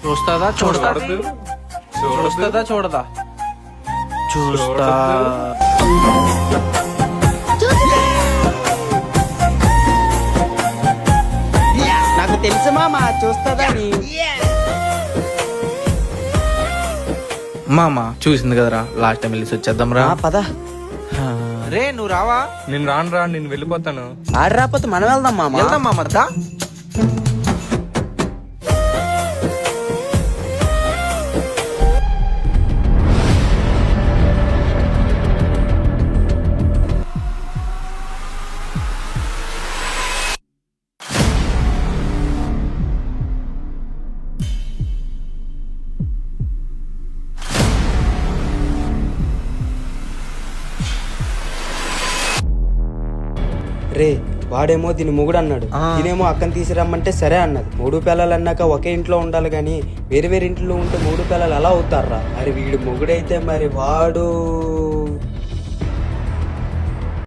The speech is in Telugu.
చూస్తుందా చూడదా చూస్తా. నాకు తెలుసు మామ చూస్తుందని. మామ చూసింది కదరా, లాస్ట్ టైం వెళ్ళి వచ్చేద్దాం రా. పద. రే నువ్వు రావా? నేను రాను నేను వెళ్ళిపోతాను. ఆడు రాకపోతే మనం వెళ్దాం మామ. వెళ్దాం మామ. దా. రే వాడేమో దీని మొగుడు అన్నాడు, దీనేమో అక్కని తీసుకురమ్మంటే సరే అన్నది. మూడు పిల్లలు అన్నాక ఒకే ఇంట్లో ఉండాలి కానీ వేరే వేరే ఇంట్లో ఉంటే మూడు పిల్లలు ఎలా అవుతారా? మరి వీడు మొగుడైతే మరి వాడు